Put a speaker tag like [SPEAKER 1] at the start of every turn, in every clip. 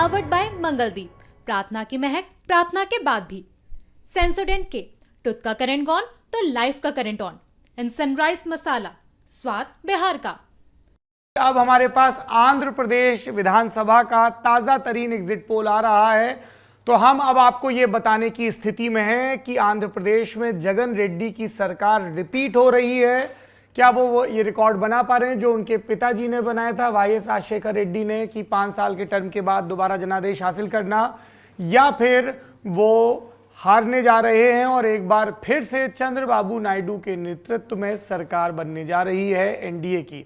[SPEAKER 1] Powered by Mangaldeep, प्रार्थना की महक प्रार्थना के बाद भी। सेंसोडेंट के टूथ का करंट गॉन तो लाइफ का करंट ऑन। इन सनराइज मसाला, स्वाद बिहार का।
[SPEAKER 2] अब हमारे पास आंध्र प्रदेश विधानसभा का ताजा तरीन एग्जिट पोल आ रहा है, तो हम अब आपको ये बताने की स्थिति में हैं कि आंध्र प्रदेश में जगन रेड्डी की सरकार रिपीट हो रही है। क्या वो ये रिकॉर्ड बना पा रहे हैं जो उनके पिताजी ने बनाया था वाईएस राजशेखर रेड्डी ने कि 5 साल के टर्म के बाद दोबारा जनादेश हासिल करना, या फिर वो हारने जा रहे हैं और एक बार फिर से चंद्रबाबू नायडू के नेतृत्व में सरकार बनने जा रही है एनडीए की।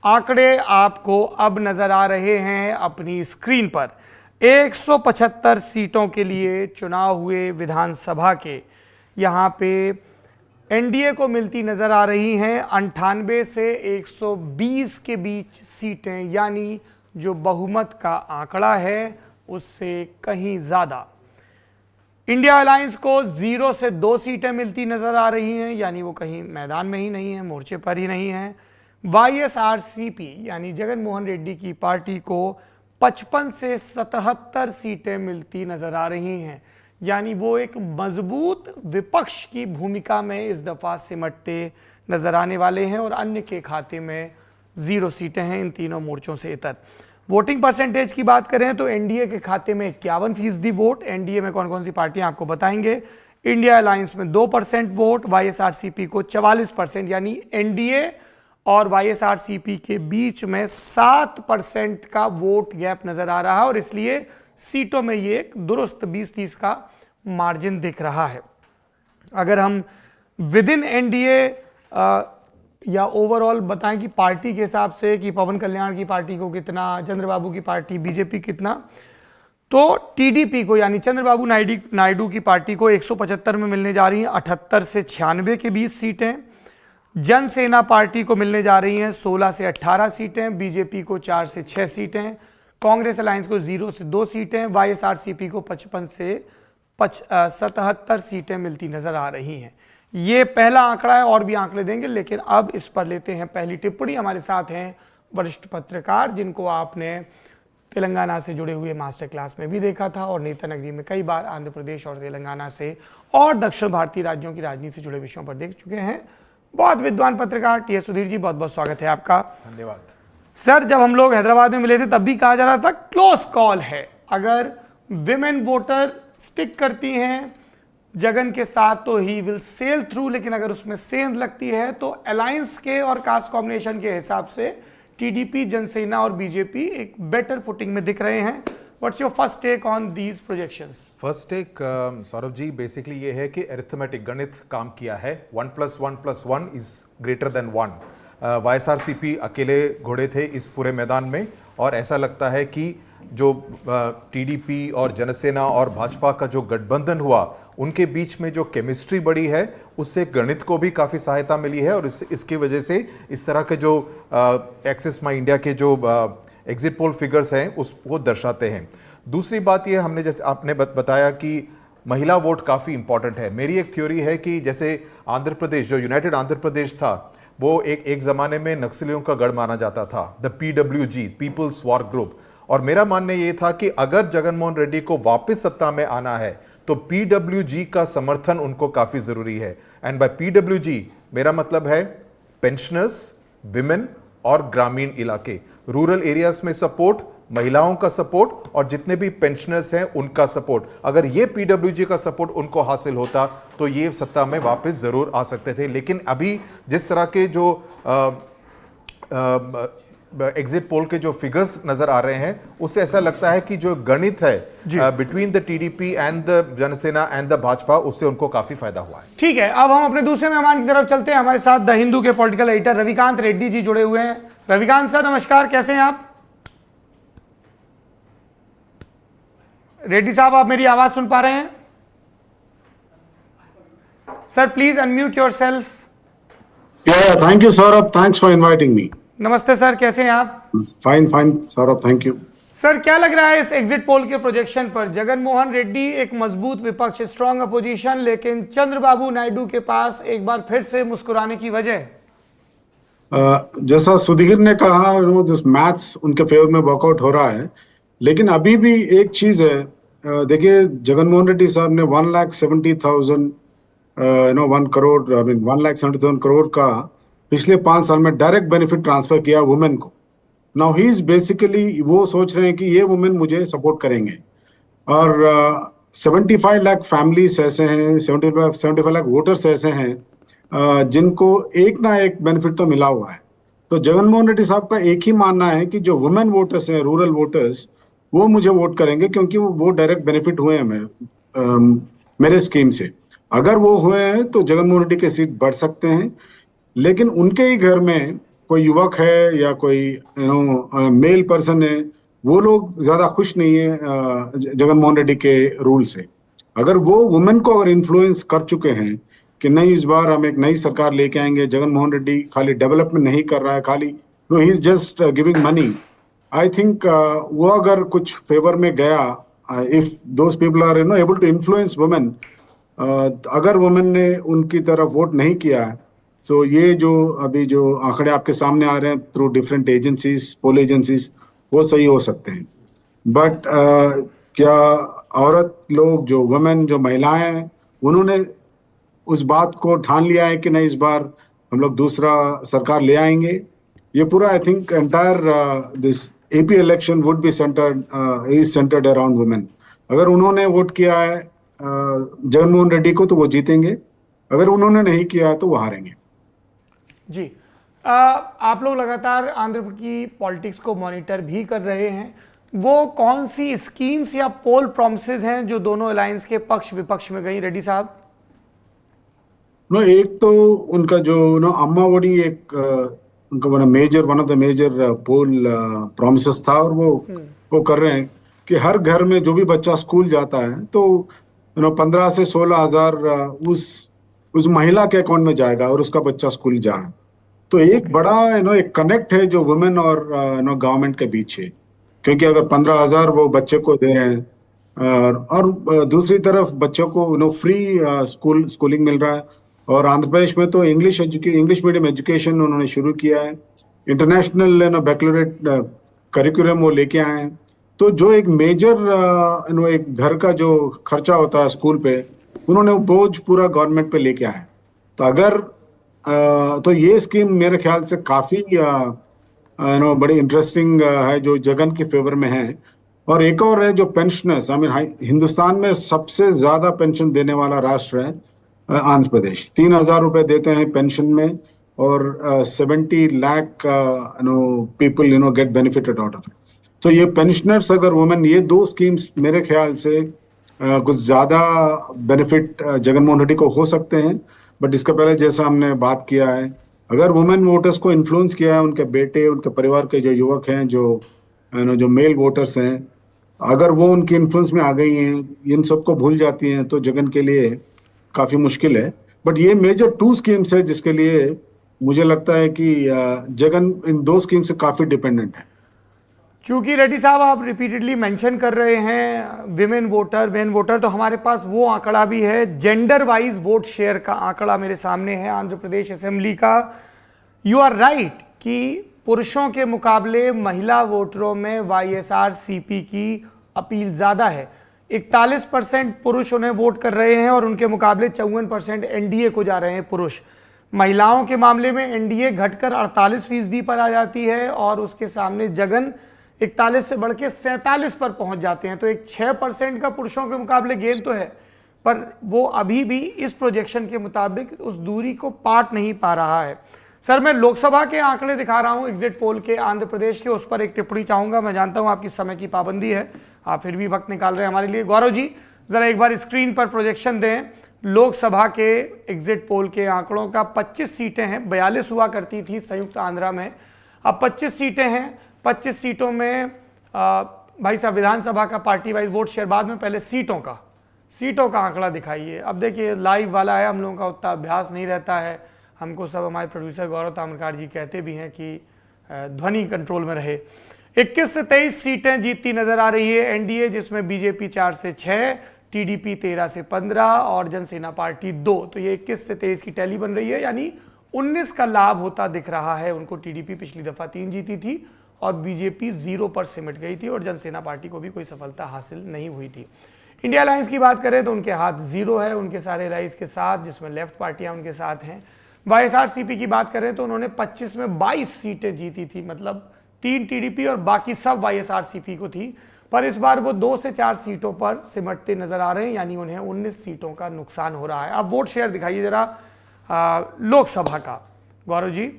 [SPEAKER 2] आंकड़े आपको अब नजर आ रहे हैं अपनी स्क्रीन पर। 175 सीटों के लिए चुनाव हुए विधानसभा के, यहाँ पे एनडीए को मिलती नजर आ रही हैं 98 से 120 के बीच सीटें, यानी जो बहुमत का आंकड़ा है उससे कहीं ज्यादा। इंडिया अलायंस को 0 से 2 सीटें मिलती नजर आ रही हैं, यानी वो कहीं मैदान में ही नहीं है, मोर्चे पर ही नहीं है। वाईएसआरसीपी यानी जगन मोहन रेड्डी की पार्टी को 55 से 77 सीटें मिलती नजर आ रही हैं, यानी वो एक मजबूत विपक्ष की भूमिका में इस दफा सिमटते नजर आने वाले हैं और अन्य के खाते में 0 सीटें हैं इन तीनों मोर्चों से इतर। वोटिंग परसेंटेज की बात करें तो एनडीए के खाते में 51% वोट। एनडीए में कौन कौन सी पार्टियां आपको बताएंगे। इंडिया अलायंस में 2% वोट, वाईएसआरसीपी को 44%, यानी एनडीए और वाईएसआरसीपी के बीच में 7% का वोट गैप नजर आ रहा है और इसलिए सीटों में ये एक दुरुस्त 20-30 का मार्जिन दिख रहा है। अगर हम विद इन एनडीए या ओवरऑल बताएं कि पार्टी के हिसाब से कि पवन कल्याण की पार्टी को कितना, चंद्रबाबू की पार्टी बीजेपी कितना, तो टीडीपी को यानी चंद्रबाबू नायडू की पार्टी को 175 में मिलने जा रही हैं 78 से 96 के 20 सीटें। जनसेना पार्टी को मिलने जा रही हैं 16 से 18 सीटें, बीजेपी को 4 से 6 सीटें, कांग्रेस अलायंस को 0 से 2 सीटें, वाईएसआरसीपी को 55 से 77 सीटें मिलती नजर आ रही हैं। ये पहला आंकड़ा है, और भी आंकड़े देंगे, लेकिन अब इस पर लेते हैं पहली टिप्पणी। हमारे साथ हैं वरिष्ठ पत्रकार जिनको आपने तेलंगाना से जुड़े हुए मास्टर क्लास में भी देखा था और नेता नगरी में कई बार आंध्र प्रदेश और तेलंगाना से और दक्षिण भारतीय राज्यों की राजनीति से जुड़े विषयों पर देख चुके हैं। बहुत विद्वान पत्रकार टीएस सुधीर जी, बहुत बहुत स्वागत है आपका।
[SPEAKER 3] धन्यवाद
[SPEAKER 2] सर। जब हम लोग हैदराबाद में मिले थे तब भी कहा जा रहा था क्लोज कॉल है, अगर विमेन वोटर स्टिक करती हैं जगन के साथ तो ही विल सेल थ्रू, लेकिन अगर उसमें सेंध लगती है तो अलायंस के और कास्ट कॉम्बिनेशन के हिसाब से टीडीपी, जनसेना और बीजेपी एक बेटर फुटिंग में दिख रहे हैं। What's your first take on these projections?
[SPEAKER 3] First take Saurabh ji, basically ये है कि अरिथमेटिक गणित काम किया है। 1 + 1 + 1 इज ग्रेटर देन 1। वाईएसआरसीपी अकेले घोड़े थे इस पूरे मैदान में, और ऐसा लगता है कि जो टीडीपी और जनसेना और भाजपा का जो गठबंधन हुआ उनके बीच में जो केमिस्ट्री बढ़ी है उससे गणित को भी काफ़ी सहायता मिली है, और इसकी वजह से इस तरह के जो एक्सिस माई इंडिया के जो एग्जिट पोल फिगर्स हैं उसको दर्शाते हैं। दूसरी बात ये, हमने जैसे आपने बताया कि महिला वोट काफ़ी इंपॉर्टेंट है। मेरी एक थ्योरी है कि जैसे आंध्र प्रदेश, जो यूनाइटेड आंध्र प्रदेश था, वो एक ज़माने में नक्सलियों का गढ़ माना जाता था, the PWG, people's war group. और मेरा मानना ये था कि अगर जगनमोहन रेड्डी को वापस सत्ता में आना है तो पीडब्ल्यूजी का समर्थन उनको काफ़ी ज़रूरी है। एंड बाय पीडब्ल्यूजी मेरा मतलब है पेंशनर्स, विमेन और ग्रामीण इलाके, रूरल एरियाज में सपोर्ट, महिलाओं का सपोर्ट और जितने भी पेंशनर्स हैं उनका सपोर्ट। अगर ये पीडब्ल्यूजी का सपोर्ट उनको हासिल होता तो ये सत्ता में वापस जरूर आ सकते थे। लेकिन अभी जिस तरह के जो एग्जिट पोल के जो फिगर्स नजर आ रहे हैं उससे ऐसा लगता है कि जो गणित है between the TDP and the Jana Sena and the Bhajpa, उससे उनको काफी फायदा हुआ है।
[SPEAKER 2] ठीक है, अब हम अपने दूसरे मेहमान की तरफ चलते हैं। हमारे साथ द हिंदू के पॉलिटिकल एडिटर रविकांत रेड्डी जी जुड़े हुए हैं। रविकांत सर नमस्कार, कैसे हैं आप? रेड्डी साहब, आप मेरी आवाज सुन पा रहे हैं? Sir please unmute yourself.
[SPEAKER 4] Thank you Saurabh, thanks for inviting me.
[SPEAKER 2] नमस्ते सर, कैसे हैं आप?
[SPEAKER 4] Fine Saurabh, thank you.
[SPEAKER 2] Sir क्या लग रहा है इस एग्जिट पोल के प्रोजेक्शन पर? जगन मोहन रेड्डी एक मजबूत विपक्ष, स्ट्रॉन्ग अपोजिशन, लेकिन चंद्रबाबू नायडू के पास एक बार फिर से मुस्कुराने की वजह?
[SPEAKER 4] जैसा सुधीर ने कहा, मैथ्स उनके फेवर में वर्कआउट हो रहा है। लेकिन अभी भी एक चीज है, देखिए जगनमोहन रेड्डी साहब ने 1,70,000 1 करोड़, आई मीन 1,70,000 करोड़ का पिछले 5 साल में डायरेक्ट बेनिफिट ट्रांसफर किया वुमेन को। नाउ ही इज बेसिकली वो सोच रहे हैं कि ये वुमेन मुझे सपोर्ट करेंगे, और 75 लाख फैमिलीज ऐसे हैं, 75 लाख वोटर्स ऐसे हैं जिनको एक ना एक बेनिफिट तो मिला हुआ है। तो जगनमोहन रेड्डी साहब का एक ही मानना है कि जो वुमेन वोटर्स हैं, रूरल वोटर्स, वो मुझे वोट करेंगे क्योंकि वो डायरेक्ट बेनिफिट हुए हैं मेरे स्कीम से। अगर वो हुए हैं तो जगनमोहन रेड्डी के सीट बढ़ सकते हैं, लेकिन उनके ही घर में कोई युवक है या कोई मेल पर्सन है, वो लोग ज्यादा खुश नहीं है जगनमोहन रेड्डी के रूल से। अगर वो वुमेन को अगर इन्फ्लुएंस कर चुके हैं कि नहीं इस बार हम एक नई सरकार लेके आएंगे, जगनमोहन रेड्डी खाली डेवलपमेंट नहीं कर रहा है, खाली no he is just giving money, I think वो अगर कुछ फेवर में गया, if those people are able to influence women, अगर वुमेन ने उनकी तरफ वोट नहीं किया है, तो ये जो अभी जो आंकड़े आपके सामने आ रहे हैं थ्रू डिफरेंट एजेंसीज, पोल एजेंसीज, वो सही हो सकते हैं। बट क्या औरत लोग, जो वुमेन, जो महिलाएं हैं, उन्होंने उस बात को ठान लिया है कि नहीं इस बार हम लोग दूसरा सरकार ले आएंगे? ये पूरा I think entire this AP election would be centred around women. अगर उन्होंने वोट किया है जगनमोहन रेड्डी को तो वो जीतेंगे, अगर उन्होंने नहीं किया है तो वो हारेंगे।
[SPEAKER 2] जी, आप लोग लगातार आंध्र की पॉलिटिक्स को मॉनिटर भी कर रहे हैं। वो कौन सी स्कीम्स या पोल प्रॉमिसेस हैं जो दोनों अलायंस के पक्ष विपक्ष में गई, रेड्डी साहब?
[SPEAKER 4] नो, एक तो उनका जो अम्मा वोडी एक उनका one of the major poll promises था, और वो कर रहे हैं कि हर घर में जो भी बच्चा स्कूल जाता है तो 15 से 16 हज़ार उस महिला के अकाउंट में जाएगा और उसका बच्चा स्कूल जा रहा है। तो एक बड़ा एक कनेक्ट है जो वुमेन और गवर्नमेंट के बीच है, क्योंकि अगर 15,000 वो बच्चे को दे रहे हैं और दूसरी तरफ बच्चों को फ्री स्कूलिंग मिल रहा है, और आंध्र प्रदेश में तो इंग्लिश मीडियम एजुकेशन उन्होंने शुरू किया है, इंटरनेशनल बैकलॉरेट करिकुलम वो लेके आए हैं। तो जो एक मेजर एक घर का जो खर्चा होता है स्कूल पे, उन्होंने वो बोझ पूरा गवर्नमेंट पे लेके आए। तो अगर तो ये स्कीम मेरे ख्याल से काफी बड़ी इंटरेस्टिंग है, जो जगन के फेवर में है। और एक और है जो पेंशनर्स, आई मीन हिंदुस्तान में सबसे ज्यादा पेंशन देने वाला राष्ट्र है आंध्र प्रदेश। 3,000 रुपए देते हैं पेंशन में, और 70 lakh people get benefited out of it. तो ये पेंशनर्स, अगर वुमेन, ये दो स्कीम्स मेरे ख्याल से कुछ ज्यादा बेनिफिट जगनमोहन रेड्डी को हो सकते हैं। बट इसके पहले जैसा हमने बात किया है, अगर वुमेन वोटर्स को इन्फ्लुएंस किया है, उनके बेटे, उनके परिवार के जो युवक हैं, जो मेल वोटर्स हैं, अगर वो उनकी इन्फ्लुएंस में आ गई हैं, इन सबको भूल जाती हैं, तो जगन के लिए काफी मुश्किल है। बट ये मेजर 2 स्कीम्स है जिसके लिए मुझे लगता है कि जगन इन 2 स्कीम से काफी डिपेंडेंट है।
[SPEAKER 2] चूंकि रेड्डी साहब आप रिपीटेडली मेंशन कर रहे हैं विमेन वोटर, मेन वोटर, तो हमारे पास वो आंकड़ा भी है, जेंडर वाइज वोट शेयर का आंकड़ा मेरे सामने है आंध्र प्रदेश असेंबली का। यू आर राइट कि पुरुषों के मुकाबले महिला वोटरों में वाईएसआरसीपी की अपील ज़्यादा है। 41% पुरुष उन्हें वोट कर रहे हैं और उनके मुकाबले 54% एनडीए को जा रहे हैं पुरुष। महिलाओं के मामले में एनडीए घटकर 48% पर आ जाती है और उसके सामने जगन 41 से बढ़ के 47 पर पहुंच जाते हैं। तो एक 6% का पुरुषों के मुकाबले गेन तो है, पर वो अभी भी इस प्रोजेक्शन के मुताबिक उस दूरी को पाट नहीं पा रहा है। सर, मैं लोकसभा के आंकड़े दिखा रहा हूं एग्जिट पोल के आंध्र प्रदेश के, उस पर एक टिप्पणी चाहूंगा। मैं जानता हूं आपकी समय की पाबंदी है, आप फिर भी वक्त निकाल रहे हैं हमारे लिए। गौरव जी, जरा एक बार स्क्रीन पर प्रोजेक्शन दें लोकसभा के एग्जिट पोल के आंकड़ों का। 25 सीटें हैं, 42 हुआ करती थी संयुक्त आंध्रा में, अब 25 सीटें हैं। 25 सीटों में भाई साहब विधानसभा का पार्टी वाइज वोट शेयर बाद में, पहले सीटों का आंकड़ा दिखाइए। अब देखिए लाइव वाला है, हम लोगों का उतना अभ्यास नहीं रहता है, हमको सब हमारे प्रोड्यूसर गौरव ताम्रकार जी कहते भी हैं कि ध्वनि कंट्रोल में रहे। 21 से 23 सीटें जीतती नजर आ रही है एनडीए, जिसमें बीजेपी 4 से 6, टीडीपी 13 से 15 और जनसेना पार्टी 2। तो ये 21 से 23 की टैली बन रही है, यानी 19 का लाभ होता दिख रहा है उनको। टीडीपी पिछली दफा 3 जीती थी और बीजेपी 0 पर सिमट गई थी और जनसेना पार्टी को भी कोई सफलता हासिल नहीं हुई थी। इंडिया अलायंस की बात करें तो उनके हाथ 0 है उनके सारे अलायंस के साथ, जिसमें लेफ्ट पार्टियां उनके साथ हैं। वाईएसआरसीपी की बात करें तो उन्होंने 25 में 22 सीटें जीती थी, मतलब 3 टीडीपी और बाकी सब वाईएसआरसीपी को थी, पर इस बार वो 2 से 4 सीटों पर सिमटते नजर आ रहे हैं, यानी उन्हें 19 सीटों का नुकसान हो रहा है। अब वोट शेयर दिखाइए जरा लोकसभा का गौरव जी,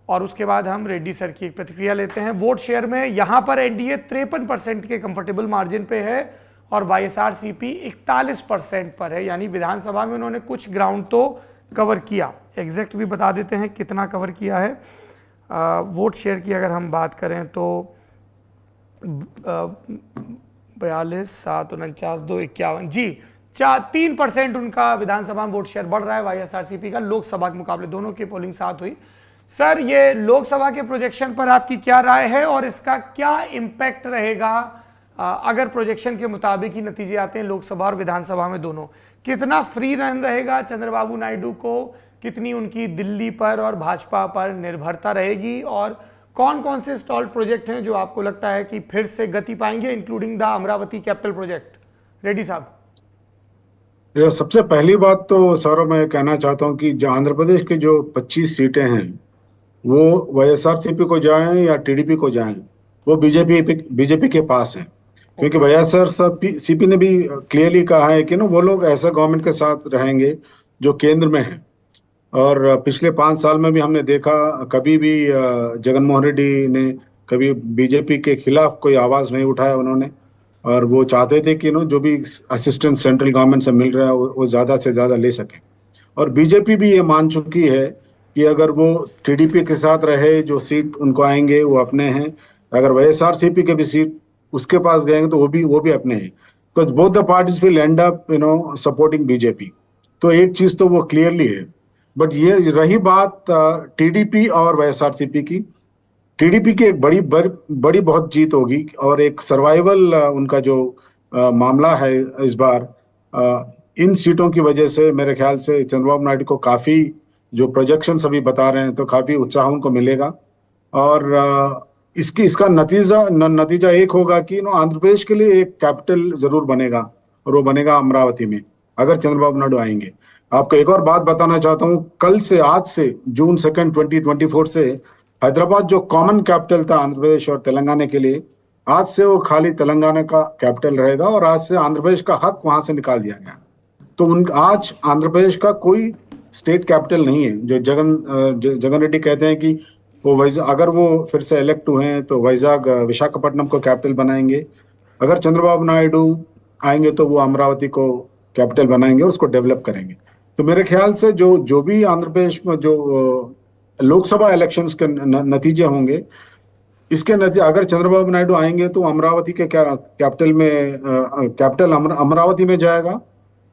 [SPEAKER 2] और उसके बाद हम रेड्डी सर की एक प्रतिक्रिया लेते हैं। वोट शेयर में यहां पर एनडीए 53% के कंफर्टेबल मार्जिन पे है और वाईएसआरसीपी 41% पर है, यानी विधानसभा में उन्होंने कुछ ग्राउंड तो कवर किया। एग्जैक्ट भी बता देते हैं कितना कवर किया है। वोट शेयर की अगर हम बात करें तो 42, 7, 49, 2, 51 जी 3% उनका विधानसभा में वोट शेयर बढ़ रहा है वाईएसआरसीपी का लोकसभा के मुकाबले। दोनों की पोलिंग साथ हुई। सर, ये लोकसभा के प्रोजेक्शन पर आपकी क्या राय है और इसका क्या इम्पैक्ट रहेगा अगर प्रोजेक्शन के मुताबिक ही नतीजे आते हैं लोकसभा और विधानसभा में दोनों? कितना फ्री रन रहेगा चंद्रबाबू नायडू को, कितनी उनकी दिल्ली पर और भाजपा पर निर्भरता रहेगी, और कौन कौन से स्टॉल्ड प्रोजेक्ट हैं जो आपको लगता है कि फिर से गति पाएंगे, including the Amravati capital project? Reddy साहब।
[SPEAKER 4] सबसे पहली बात तो सौरभ मैं कहना चाहता हूँ कि जो आंध्र प्रदेश के जो 25 सीटें हैं वो वाईएसआरसीपी को जाएं या टीडीपी को जाएं, वो बीजेपी के पास है, क्योंकि वाईएसआरसीपी ने भी क्लियरली कहा है कि वो लोग ऐसा गवर्नमेंट के साथ रहेंगे जो केंद्र में है। और पिछले 5 साल में भी हमने देखा, कभी भी जगनमोहन रेड्डी ने कभी बीजेपी के खिलाफ कोई आवाज नहीं उठाया उन्होंने, और वो चाहते थे कि जो भी असिस्टेंस सेंट्रल गवर्नमेंट से मिल रहा है वो ज्यादा से ज्यादा ले सके। और बीजेपी भी ये मान चुकी है कि अगर वो टीडीपी के साथ रहे, जो सीट उनको आएंगे वो अपने हैं, अगर वाईएसआरसीपी के भी सीट उसके पास गएंगे तो वो भी अपने हैं, because both the parties will and up supporting BJP. तो एक चीज तो वो क्लियरली है। बट ये रही बात टीडीपी और वाईएसआरसीपी की, टीडीपी की एक बड़ी बहुत जीत होगी और एक सर्वाइवल उनका जो मामला है इस बार, इन सीटों की वजह से मेरे ख्याल से चंद्रबाबू नायडू को काफी, जो प्रोजेक्शन अभी बता रहे हैं, तो काफी उत्साह उनको मिलेगा। और इसका नतीजा एक होगा कि आंध्र प्रदेश के लिए एक कैपिटल जरूर बनेगा, और वो बनेगा अमरावती में, अगर चंद्रबाबू नायडू आएंगे। आपको एक और बात बताना चाहता हूँ, कल से, आज से जून 2, 2024 से हैदराबाद जो कॉमन कैपिटल था आंध्र प्रदेश और तेलंगाना के लिए, आज से वो खाली तेलंगाना का कैपिटल रहेगा और आज से आंध्र प्रदेश का हक वहां से निकाल दिया गया। तो आज आंध्र प्रदेश का कोई स्टेट कैपिटल नहीं है। जो जगन रेड्डी कहते हैं कि वो अगर वो फिर से इलेक्ट हुए हैं तो विशाखापट्टनम को कैपिटल बनाएंगे, अगर चंद्रबाबू नायडू आएंगे तो वो अमरावती को कैपिटल बनाएंगे, उसको डेवलप करेंगे। तो मेरे ख्याल से जो भी आंध्र प्रदेश में जो लोकसभा इलेक्शंस के नतीजे होंगे, इसके नतीजे अगर चंद्रबाबू नायडू आएंगे तो अमरावती के कैपिटल अमरावती में जाएगा।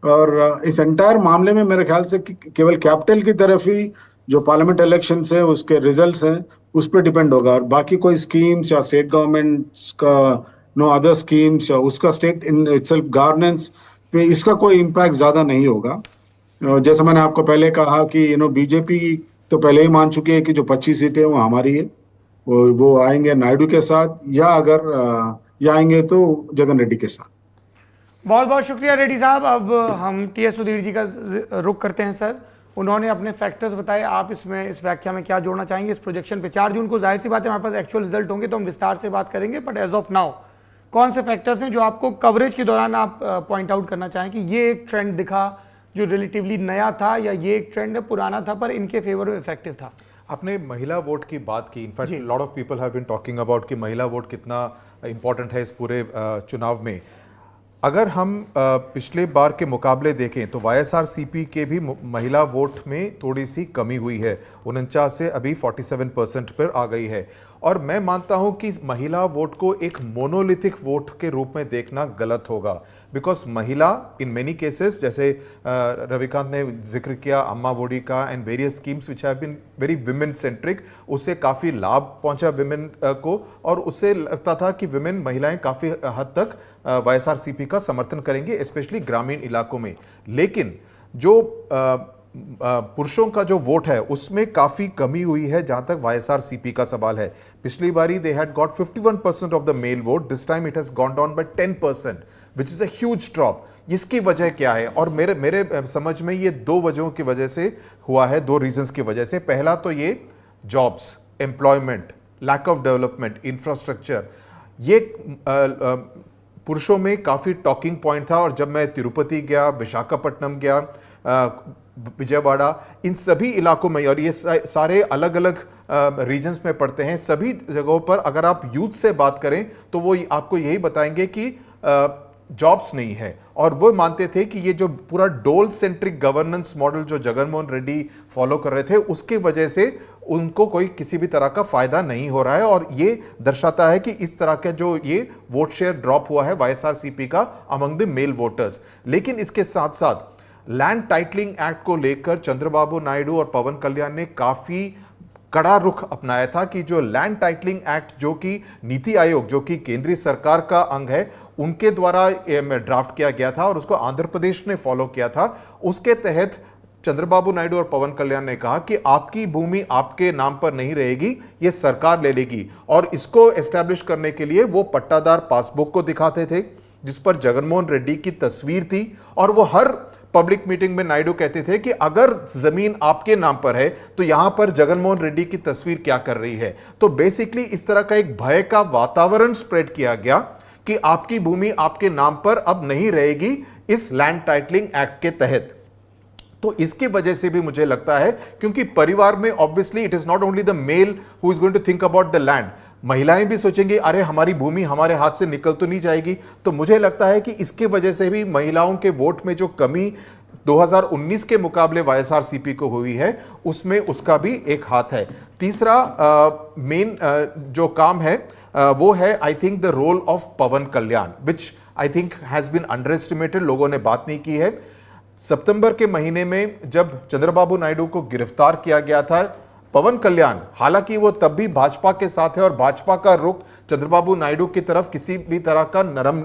[SPEAKER 4] और इस एंटायर मामले में मेरे ख्याल से केवल कैपिटल की तरफ ही जो पार्लियामेंट इलेक्शंस है उसके रिजल्ट्स हैं उस पर डिपेंड होगा, और बाकी कोई स्कीम्स या स्टेट गवर्नमेंट का अदर स्कीम्स या उसका स्टेट इन इटसेल्फ गवर्नेंस पे इसका कोई इम्पैक्ट ज्यादा नहीं होगा। जैसे मैंने आपको पहले कहा कि बीजेपी तो पहले ही मान चुकी है कि जो 25 सीटें वो हमारी है, वो आएंगे नायडू के साथ, या अगर आएंगे तो जगन रेड्डी के साथ।
[SPEAKER 2] बहुत बहुत शुक्रिया रेड्डी साहब। अब हम टीएस सुधीर जी का रुख करते हैं। सर, उन्होंने अपने फैक्टर्स बताए, आप इसमें इस व्याख्या में क्या जोड़ना चाहेंगे इस प्रोजेक्शन पे? 4 जून को जाहिर सी बात है हमारे पास एक्चुअल रिजल्ट होंगे तो हम विस्तार से बात करेंगे, बट एज ऑफ नाउ कौन से फैक्टर्स हैं जो आपको कवरेज के दौरान आप पॉइंट आउट करना चाहें कि ये एक ट्रेंड दिखा जो रिलेटिवली नया था, या ये एक ट्रेंड पुराना था पर इनके फेवर में इफेक्टिव था?
[SPEAKER 3] आपने महिला वोट की बात की। In fact lot of people have been talking about कि महिला वोट कितना इंपॉर्टेंट है इस पूरे चुनाव में। अगर हम पिछले बार के मुकाबले देखें तो वाईएसआरसीपी के भी महिला वोट में थोड़ी सी कमी हुई है, 49 से अभी 47% पर आ गई है। और मैं मानता हूं कि महिला वोट को एक मोनोलिथिक वोट के रूप में देखना गलत होगा, बिकॉज महिला इन मेनी केसेस, जैसे रविकांत ने जिक्र किया अम्मा वोडी का and various schemes which have been very women centric, उससे काफ़ी लाभ पहुंचा विमेन को, और उससे लगता था कि विमेन महिलाएं काफ़ी हद तक वाईएसआरसीपी का समर्थन करेंगे, स्पेशली ग्रामीण इलाकों में। लेकिन जो पुरुषों का जो वोट है उसमें काफी कमी हुई है जहां तक वाईएसआरसीपी का सवाल है। पिछली बारी they had got 51% of the male vote, this time it has gone down by 10%, which is a huge drop. इसकी वजह क्या है? और मेरे समझ में ये दो वजहों की वजह से हुआ है, दो रीजंस की वजह से। पहला तो ये jobs, employment, lack of development, infrastructure, ये पुरुषों में काफी टॉकिंग पॉइंट था। और जब मैं तिरुपति गया, विशाखापट्टनम गया, विजयवाड़ा, इन सभी इलाकों में, और ये सारे अलग अलग रीजन्स में पड़ते हैं, सभी जगहों पर अगर आप यूथ से बात करें तो वो आपको यही बताएंगे कि जॉब्स नहीं है। और वो मानते थे कि ये जो पूरा डोल सेंट्रिक गवर्नेंस मॉडल जो जगनमोहन रेड्डी फॉलो कर रहे थे, उसके वजह से उनको कोई किसी भी तरह का फायदा नहीं हो रहा है। और ये दर्शाता है कि इस तरह का जो ये वोट शेयर ड्रॉप हुआ है वाईएसआरसीपी का अमंग द मेल वोटर्स। लेकिन इसके साथ साथ लैंड टाइटलिंग एक्ट को लेकर चंद्रबाबू नायडू और पवन कल्याण ने काफी कड़ा रुख अपनाया था कि जो लैंड टाइटलिंग एक्ट, जो कि नीति आयोग, जो कि केंद्रीय सरकार का अंग है, उनके द्वारा ड्राफ्ट किया गया था और उसको आंध्र प्रदेश ने फॉलो किया था। उसके तहत चंद्रबाबू नायडू और पवन कल्याण ने कहा कि आपकी भूमि आपके नाम पर नहीं रहेगी, ये सरकार ले लेगी। और इसको एस्टैब्लिश करने के लिए वो पट्टादार पासबुक को दिखाते थे जिस पर जगनमोहन रेड्डी की तस्वीर थी। और वो हर पब्लिक मीटिंग में नायडू कहते थे कि अगर जमीन आपके नाम पर है तो यहां पर जगनमोहन रेड्डी की तस्वीर क्या कर रही है। तो बेसिकली इस तरह का एक भय का वातावरण स्प्रेड किया गया कि आपकी भूमि आपके नाम पर अब नहीं रहेगी इस लैंड टाइटलिंग एक्ट के तहत। तो इसकी वजह से भी मुझे लगता है, क्योंकि परिवार में obviously it is not only the male who is going to think about the land, महिलाएं भी सोचेंगी अरे हमारी भूमि हमारे हाथ से निकल तो नहीं जाएगी। तो मुझे लगता है कि इसके वजह से भी महिलाओं के वोट में जो कमी 2019 के मुकाबले वाईएसआरसीपी को हुई है, उसमें उसका भी एक हाथ है। तीसरा मेन जो काम है वो है I think the role of Pawan Kalyan, which I think has been underestimated, लोगों ने बात नहीं की है। सितंबर के महीने में जब चंद्रबाबू नायडू को गिरफ्तार किया गया था, पवन कल्याण, हालांकि वो तब भी भाजपा के साथ है और भाजपा का रुख चंद्रबाबू नायडू की तरफ किसी भी तरह का नरम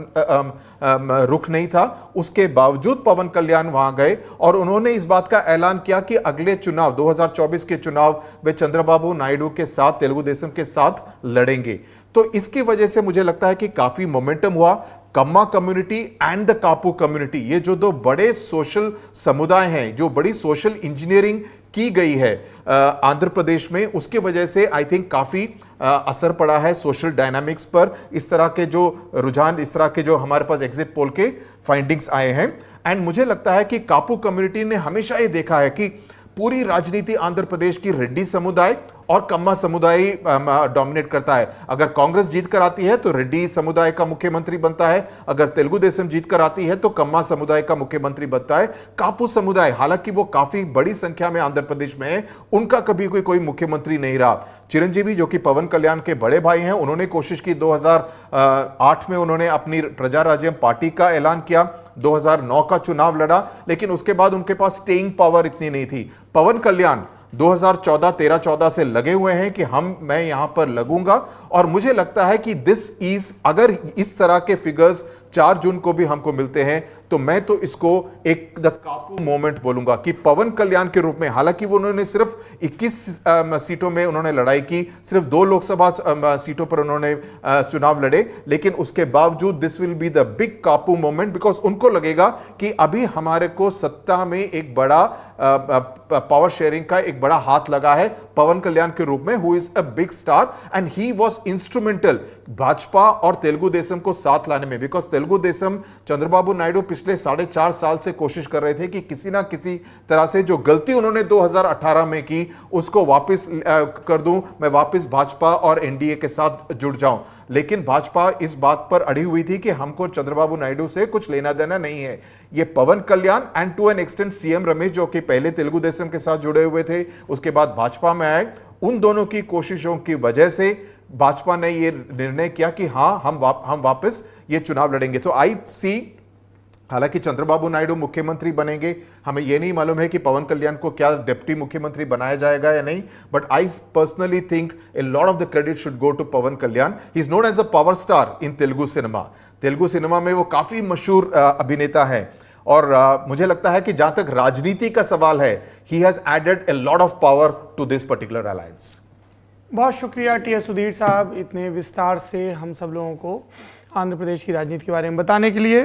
[SPEAKER 3] रुख नहीं था, उसके बावजूद पवन कल्याण वहां गए और उन्होंने इस बात का ऐलान किया कि अगले चुनाव 2024 के चुनाव वे चंद्रबाबू नायडू के साथ, तेलुगु देशम के साथ लड़ेंगे। तो इसकी वजह से मुझे लगता है कि काफी मोमेंटम हुआ। कम्मा कम्युनिटी एंड द कापू कम्युनिटी, ये जो दो बड़े सोशल समुदाय हैं, जो बड़ी सोशल इंजीनियरिंग की गई है आंध्र प्रदेश में, उसकी वजह से आई थिंक काफी असर पड़ा है सोशल डायनामिक्स पर। इस तरह के जो रुझान, इस तरह के जो हमारे पास एग्जिट पोल के फाइंडिंग्स आए हैं। एंड मुझे लगता है कि कापू कम्युनिटी ने हमेशा ये देखा है कि पूरी राजनीति आंध्र प्रदेश की रेड्डी समुदाय और कम्मा समुदाय डोमिनेट करता है। अगर कांग्रेस जीत कर आती है तो रेड्डी समुदाय का मुख्यमंत्री बनता है, अगर तेलुगु देशम जीत कर आती है तो कम्मा समुदाय का मुख्यमंत्री बनता है। कापू समुदाय, हालांकि वो काफी बड़ी संख्या में आंध्र प्रदेश में है, उनका कभी कोई मुख्यमंत्री नहीं रहा। चिरंजीवी, जो कि पवन कल्याण के बड़े भाई हैं, उन्होंने कोशिश की, 2008 में उन्होंने अपनी प्रजा राज्यम पार्टी का ऐलान किया, 2009 का चुनाव लड़ा, लेकिन उसके बाद उनके पास स्टेइंग पावर इतनी नहीं थी। पवन कल्याण 2013-14 से लगे हुए हैं कि मैं यहां पर लगूंगा। और मुझे लगता है कि अगर इस तरह के फिगर्स 4 जून को भी हमको मिलते हैं तो मैं तो इसको एक द कापू मोमेंट बोलूंगा कि पवन कल्याण के रूप में, हालांकि वो उन्होंने सिर्फ 21 सीटों में उन्होंने लड़ाई की, सिर्फ 2 लोकसभा सीटों पर उन्होंने चुनाव लड़े, लेकिन उसके बावजूद this will be the big कापू मोमेंट, बिकॉज उनको लगेगा कि अभी हमारे को सत्ता में एक बड़ा पावर शेयरिंग का एक बड़ा हाथ लगा है पवन कल्याण के रूप में, who is a big star and he was instrumental Bhajpa और तेलुगु देशम को साथ लाने में। बिकॉज तेलुगु देशम, चंद्रबाबू नायडू पिछले 4.5 साल से कोशिश कर रहे थे कि किसी ना किसी तरह से जो गलती उन्होंने 2018 में की उसको वापस कर दूं, मैं वापस भाजपा और एनडीए के साथ जुड़ जाऊं। लेकिन भाजपा इस बात पर अड़ी हुई थी कि हमको चंद्रबाबू नायडू से कुछ लेना देना नहीं है। ये Pawan Kalyan and to an extent CM Ramesh, जो कि पहले तेलुगु देशम के साथ जुड़े हुए थे, उसके बाद भाजपा में आए, उन दोनों की कोशिशों की वजह से भाजपा ने ये निर्णय किया कि हां हम वापस ये चुनाव लड़ेंगे। तो आई सी, हालांकि चंद्रबाबू नायडू मुख्यमंत्री बनेंगे, हमें यह नहीं मालूम है कि पवन कल्याण को क्या डिप्टी मुख्यमंत्री बनाया जाएगा या नहीं, but I personally think a lot of the credit should go to Pawan Kalyan. He is known as a power star in Telugu cinema. Telugu cinema में वो काफी मशहूर अभिनेता है और मुझे लगता है कि जहां तक राजनीति का सवाल है, he has added a lot of power to this particular alliance.
[SPEAKER 2] बहुत शुक्रिया टीएस सुधीर साहब, इतने विस्तार से हम सब लोगों को आंध्र प्रदेश की राजनीति के बारे में बताने के लिए।